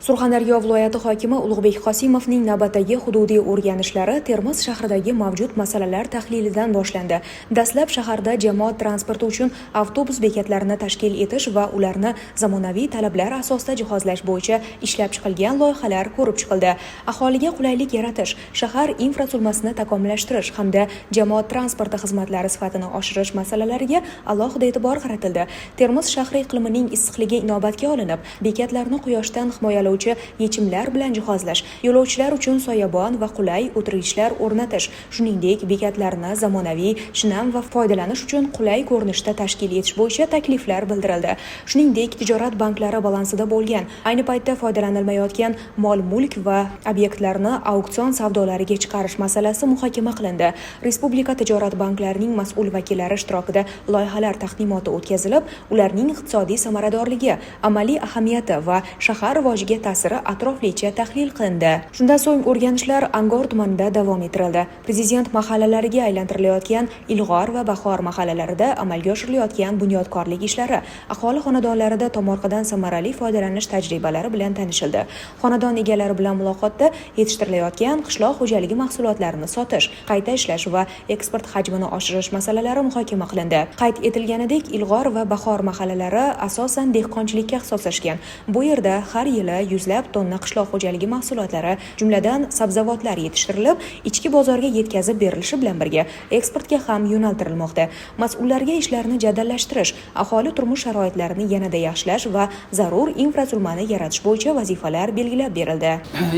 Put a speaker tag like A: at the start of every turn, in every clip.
A: Surxondaryo viloyati hokimi Ulug'bek Qosimovning navbatdagi hududiy o'rganishlari Termiz shahridagi mavjud masalalar tahlilidan boshlandi. Dastlab shaharda jamoat transporti uchun avtobus bekatlarini tashkil etish va ularni zamonaviy talablar asosida jihozlash bo'yicha ishlab chiqilgan loyihalar ko'rib chiqildi. Aholiga qulaylik yaratish, shahar infratuzilmasini takomillashtirish hamda jamoat transporti xizmatlari sifatini oshirish masalalariga alohida e'tibor qaratildi. Termiz shahri iqlimining issiqligi inobatga olinib, bekatlarni quyoshdan himoyalovchi yechimlar bilan jihozlash, yo'lovchilar uchun soyabon va qulay o'tirgichlar o'rnatish, shuningdek bekatlarni zamonaviy, shinam va foydalanish uchun qulay ko'rinishda tashkil etish bo'yicha takliflar bildirildi. Shuningdek, tijorat banklari balansida bo'lgan, ayni paytda foydalanilmayotgan mol-mulk va obyektlarni auksion savdolariga chiqarish masalasi muhokama qilindi. Respublika tijorat banklarining mas'ul vakillari ishtirokida loyihalar taqdimoti o'tkazilib, ularning iqtisodiy samaradorligi, amaliy ahamiyati va shahar rivojiga ta'siri atroflicha tahlil qilindi. Shundan so'ng o'rganishlar Angor tumanida davom ettirildi. Prezident mahallalariga aylantirilayotgan Ilg'or va Bahor mahallalarida amalga oshirilayotgan bunyodkorlik ishlari, aholi xonadonlarida tomorqadan samarali foydalanish tajribalari bilan tanishildi. Xonadon egalari bilan muloqotda yetishtirilayotgan qishloq xo'jaligi mahsulotlarini sotish, qayta ishlash va eksport hajmini oshirish masalalari muhokama qilindi. Qayd etilganidek, Ilg'or va Bahor mahallalari asosan dehqonchilikka ixtisoslashgan. Bu yerda har yili yuzlab tonna qishloq xo'jaligi mahsulotlari, jumladan sabzavotlar yetishtirilib, ichki bozorga yetkazib berilishi bilan birga eksportga ham yo'naltirilmoqda. Mas'ullarga ishlarni jadallashtirish, aholi turmush sharoitlarini yanada yaxshilash va zarur infratuzilmani yaratish bo'yicha vazifalar belgilab berildi.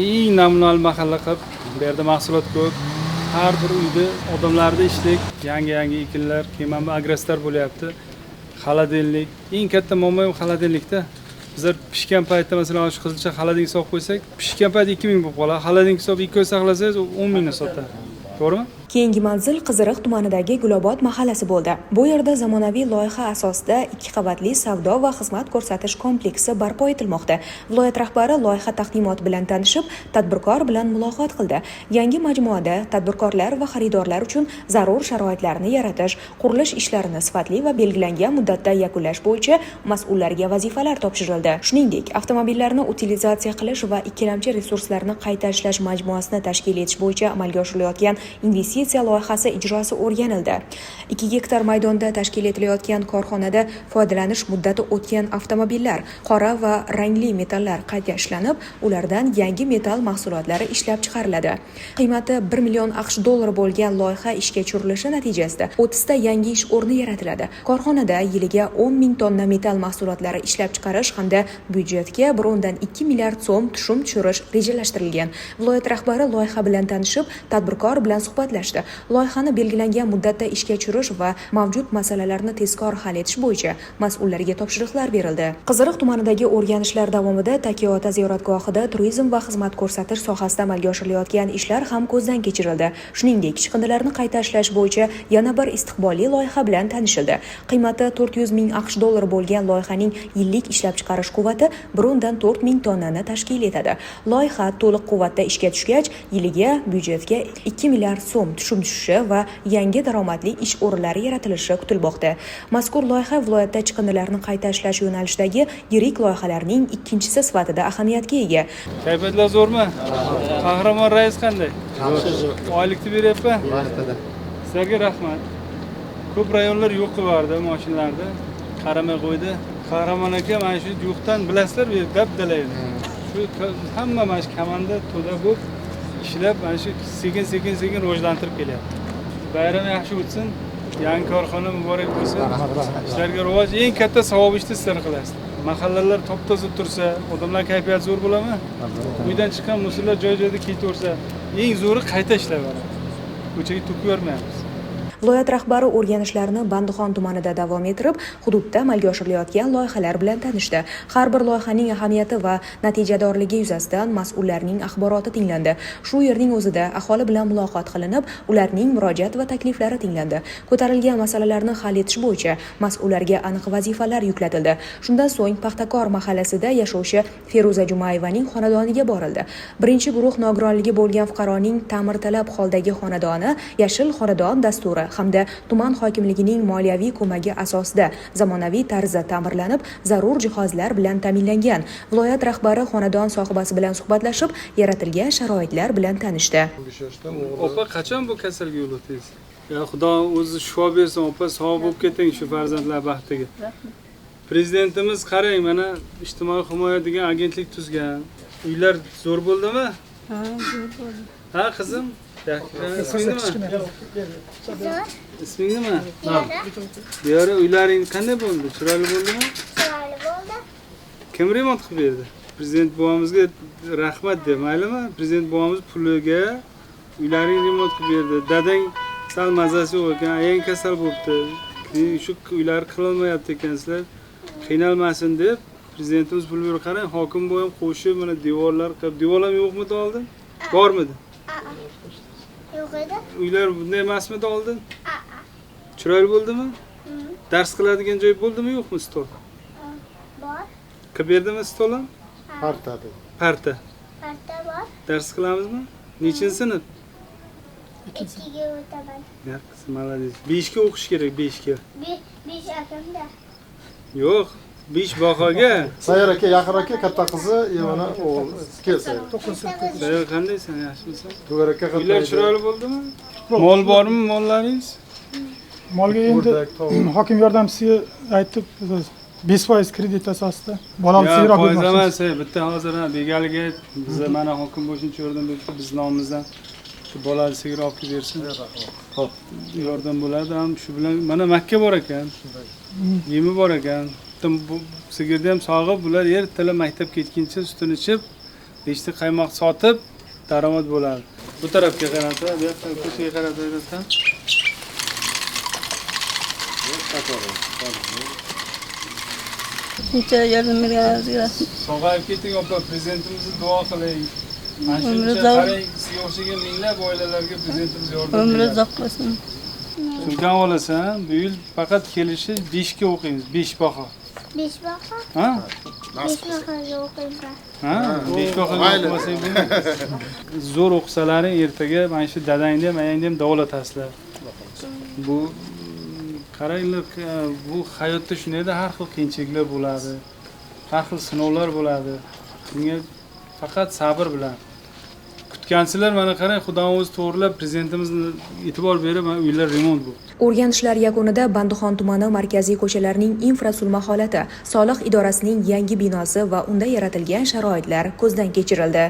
B: Eng namunali mahalla qilib, bu yerda mahsulot ko'p. Har bir uyda odamlarda ishlik, yangi ekinlar, keyin agrostar bo'lyapti. Xaladelnik, eng katta muammo xaladelnikda. Bizlar pishgan paytda masalan shu qizilcha xaladin solib qo'ysak, pishgan payt 2000 bo'lib qoladi. Xaladin solib 2 oy saqlasangiz 10 mingdan sotadi. To'g'rimi?
A: Keyingi manzil Qiziriq tumanidagi Gulobod mahallasi bo'ldi. Bu yerda zamonaviy loyiha asosida 2 qavatli savdo va xizmat ko'rsatish kompleksi barpo etilmoqda. Viloyat rahbari loyiha taqdimoti bilan tanishib, tadbirkor bilan muloqot qildi. Yangi majmuada tadbirkorlar va xaridorlar uchun zarur sharoitlarni yaratish, qurilish ishlarini sifatli va belgilangan muddatda yakunlash bo'yicha mas'ullarga vazifalar topshirildi. Shuningdek, avtomobillarni utilizatsiya qilish va ikkilamchi resurslarni qayta ishlash majmuasini tashkil etish bo'yicha amalga oshirilayotgan investitsiya loyihasi ijrosi o'rganildi. 2 gektar maydonda tashkil etilayotgan korxonada foydalanish muddati o'tgan avtomobillar, qora va rangli metallar qayta ishlanib, ulardan yangi metal mahsulotlari ishlab chiqariladi. Qiymati 1 million AQSh dollari bo'lgan loyiha ishga tushirilishi natijasida 30 ta yangi ish o'rni yaratiladi. Korxonada yiliga 10 ming tonna metal mahsulotlari ishlab chiqarish hamda byudjetga 1.2 milliard so'm tushum tushirish rejalashtirilgan. Viloyat rahbari loyiha bilan tanishib, tadbirkor bilan suhbatlashdi. Loyihani belgilangan muddatda ishga tushirish va mavjud masalalarni tezkor hal etish bo'yicha mas'ullarga topshiriqlar berildi. Qiziriq tumanidagi o'rganishlar davomida Takiota ziyoratgohida turizm va xizmat ko'rsatish sohasida amalga oshirilayotgan ishlar ham ko'zdan kechirildi. Shuningdek, chiqindilarni qayta ishlash bo'yicha yana bir istiqbolli loyiha bilan tanishildi. Qiymati 400 ming AQSh dollari bo'lgan loyihaning yillik ishlab chiqarish quvvati 1.4 ming tonnani tashkil etadi. Loyiha to'liq quvvatda ishga tushgach, yiliga byudjetga 2 milliard so'm tushum tushishi va yangi daromadli ish o'rinlari yaratilishi kutilmoqda. Mazkur loyiha viloyatda chiqindilarni qayta ishlash yo'nalishidagi yirik loyihalarning ikkinchisi sifatida ahamiyatga ega.
B: Kayfiyatlar zo'rmi? Qahramon rais qanday? Oylikni beryapti? Vaqtida. Sizlarga rahmat. Ko'p rayonlar yo'q qilardi mashinalarda. Qaramay qo'ydi. Qahramon aka mana shu yo'qdan bilasizlar, dabdalaydi. Shu hamma mana shu komanda to'da bo'lib ishlab mana shu sekin rivojlantirib kelyapti. Bayram yaxshi o'tsin, yangi korxona muborak bo'lsin. Ishlarga rivoj, eng katta savob ishni sizlar qilasiz. Mahallalar top-toza tursa, odamlar kayfiyat zo'r bo'ladimi? Uydan chiqqan musullar joy-joyda ketaversa, eng zo'ri qayta ishlayveradi. Ko'chaga to'kib yormaymiz.
A: Viloyat rahbari o'rganishlarni Bandixon tumanida davom ettirib, hududda amalga oshirilayotgan loyihalar bilan tanishdi. Har bir loyihaning ahamiyati va natijadorligi yuzasidan mas'ullarning axboroti tinglandi. Shu yerning o'zida aholi bilan muloqot qilinib, ularning murojaat va takliflari tinglandi. Ko'tarilgan masalalarni hal etish bo'yicha mas'ullarga aniq vazifalar yuklatildi. Shundan so'ng Paxtakor mahallasida yashovchi Feruza Jumayevaning xonadoniga borildi. Birinchi guruh nogironligi bo'lgan fuqaroning ta'mirtalab holdagi xonadoni Yashil xonadon dasturi hamda tuman hokimligining moliyaviy ko'magi asosida zamonaviy tarzda ta'mirlanib, zarur jihozlar bilan ta'minlangan. Viloyat rahbari xonadon sohibasi bilan suhbatlashib, yaratilgan sharoitlar bilan tanishdi.
B: Opa, qachon bu kasalga yo'liqdingiz? Ya Xudo o'zi shifo bersin, opa, sog' bo'lib keting shu farzandlar baxtiga. Prezidentimiz qarang, mana ijtimoiy himoya degan agentlik tuzgan. Uylar zo'r bo'ldimi?
C: Ha, zo'r bo'ldi.
B: Ha, qizim? Isming nima? Isming nima? Diyora, uylaring qanday bo'ldi? Chiroyli bo'ldimi?
D: Chiroyli bo'ldi.
B: Kim remont qilib berdi? Prezident buvamizga rahmat de, maylimi? Prezident buvamiz puliga uylaring remont qilib berdi. Dadang sal mazasi yo'q ekan, ayang kasal bo'libdi. Keyin shu uylar qilolmayapti ekansizlar. Qiynalmasin deb prezidentimiz pul berib, qarang, hokim bu ham qo'shib mana devorlar qilib, devorlar yo'qmidi oldin? Bormidi?
D: Yo'q edi.
B: Uylar bunday emasmidi oldin? Chiroyli bo'ldimi? Dars qiladigan joy bo'ldimi, yo'qmi stol?
D: Bor.
B: Qilib berdimi stol ham?
E: Parta.
B: Parta.
D: Parta bor.
B: Dars qilamizmi? Nechinchi sinf?
D: 2ga o'taman.
B: Yaxshi, malades. 5 ga o'qish kerak, 5 ga.
D: 5 akamda.
B: Yo'q, 5 bahoga.
E: Sayyor aka, yaqin aka, katta qizi, mana o'g'il, kelsa.
B: Sayyor qandaysan, yaxshimisan?
E: To'g'ri aka,
B: Uylar chiroyli bo'ldimi? Mol bormi, mollaringiz?
F: Molga endi hokim yordamchisiga aytib 5% kredit asosida bolani seroq
B: foiz
F: bermoqchimiz.
B: emas, bitta hozir begalga biz mana hokim bo'shuncha yordam beribdi, biz nomimizdan shu bolani seroq olib bersin. Xo'p, yordam bo'ladi ham shu bilan mana Makka bor ekan. Yemi bor ekan. Bu sigirni ham sog'ib, bular ertalab maktabga ketguncha sutini ichib, beshta qaymoq sotib daromad bo'ladi. Bu tarafga qarata, bu yoqqa ko'chaga qarata berasizdan.
C: Shuncha yordam berganingizga
B: Sog'ayib keting, opa, prezidentimizni duo qiling. Mana
C: Umri
B: shuncha
C: uzoq.
B: qarang, sizga o'xshagan minglab oilalarga prezidentimiz yordam
C: umri
B: beradi.
C: uzoq bo'lsin.
B: Sumkani olasan, bu yil faqat kelishi 5 ga o'qiymiz, 5 baho.
D: 5 baho.
B: Ha?
D: 5 bahoga o'qiyman.
B: Ha? 5 bahoga o'qimasang bo'lmaydi. Zo'r o'qisalaring ertaga mana shu dadangni ham, ayangni ham davolatasizlar. Bu qaranglar, bu hayotda shundayda har xil qiyinchiliklar bo'ladi. Har xil sinovlar bo'ladi. Bunga faqat sabr bilan kutgansizlar, mana qarang, Xudoning o'zi to'g'rilab prezidentimizni e'tibor berib, mana uylar remont bo'ldi.
A: O'rganishlar yakunida Bandixon tumani markaziy ko'chalarining infratuzilma holati, soliq idorasining yangi binosi va unda yaratilgan sharoitlar ko'zdan kechirildi.